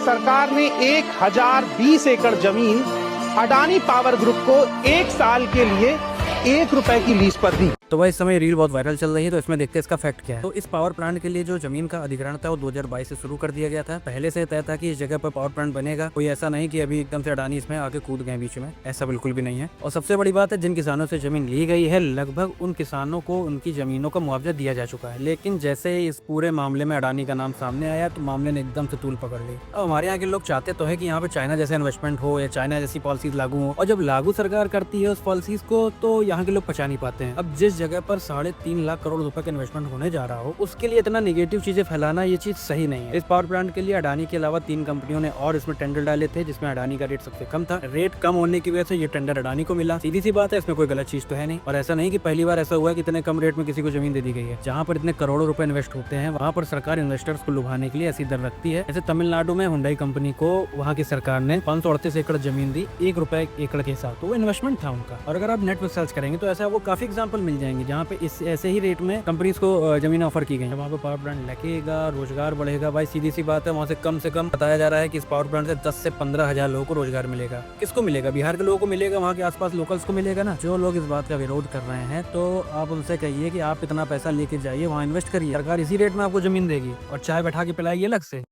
सरकार ने 1020 एकड़ जमीन अडानी पावर ग्रुप को 1 साल के लिए ₹1 की लीज पर दी। तो भाई इस समय रील बहुत वायरल चल रही है, तो इसमें देखते हैं इसका फैक्ट क्या है। तो इस पावर प्लांट के लिए जो जमीन का अधिग्रहण था वो 2022 से शुरू कर दिया गया था। पहले से तय था कि इस जगह पर पावर प्लांट बनेगा, कोई ऐसा नहीं कि अभी एकदम से अडानी इसमें आके कूद गए बीच में, ऐसा बिल्कुल भी नहीं है। और सबसे बड़ी बात है, जिन किसानों से जमीन ली गई है लगभग उन किसानों को उनकी जमीनों का मुआवजा दिया जा चुका है। लेकिन जैसे इस पूरे मामले में अडानी का नाम सामने आया तो मामले ने एकदम से तूल पकड़ ली। अब हमारे यहाँ के लोग चाहते तो है कि यहाँ पे चाइना जैसे इन्वेस्टमेंट हो या चाइना जैसी पॉलिसीज लागू हो, और जब लागू सरकार करती है उस पॉलिसीज को तो यहाँ के लोग पचा नहीं पाते हैं। अब जिस जगह पर 3.5 लाख करोड़ रुपए का इन्वेस्टमेंट होने जा रहा हो, उसके लिए इतना नेगेटिव चीजें फैलाना ये चीज सही नहीं है। इस पावर प्लांट के लिए अडानी के अलावा 3 कंपनियों ने और इसमें टेंडर डाले थे, जिसमें अडानी का रेट सबसे कम था। रेट कम होने की वजह से ये टेंडर अडानी को मिला। सीधी सी बात है, इसमें कोई गलत चीज तो है नहीं। और ऐसा नहीं कि पहली बार ऐसा हुआ कि इतने कम रेट में किसी को जमीन दे दी गई है। जहाँ पर इतने करोड़ों रुपए इन्वेस्ट होते हैं वहाँ पर सरकार इन्वेस्टर्स को लुभाने के लिए ऐसी दर रखती है। जैसे तमिलनाडु में हुंडई कंपनी को वहाँ की सरकार ने 538 एकड़ जमीन दी ₹1 एकड़ के हिसाब, तो वो इन्वेस्टमेंट था उनका। और अगर आप नेट पर सर्च करेंगे तो ऐसा वो काफी एग्जाम्पल मिल जाएंगे जहाँ पे इस ऐसे ही रेट में कंपनीज को जमीन ऑफर की गई है। वहाँ पे पावर प्लांट लगेगा, रोजगार बढ़ेगा। भाई सीधी सी बात है, वहाँ से कम बताया जा रहा है कि इस पावर प्लांट से 10 से 15 हजार लोगों को रोजगार मिलेगा। किसको मिलेगा? बिहार के लोगों को मिलेगा, वहाँ के आसपास लोकल्स को मिलेगा ना। जो लोग इस बात का विरोध कर रहे हैं तो आप उनसे कहिए कि आप इतना पैसा लेके जाइए, वहाँ इन्वेस्ट करिए, सरकार इसी रेट में आपको जमीन देगी और चाय बैठा के पिलाएगी अलग से।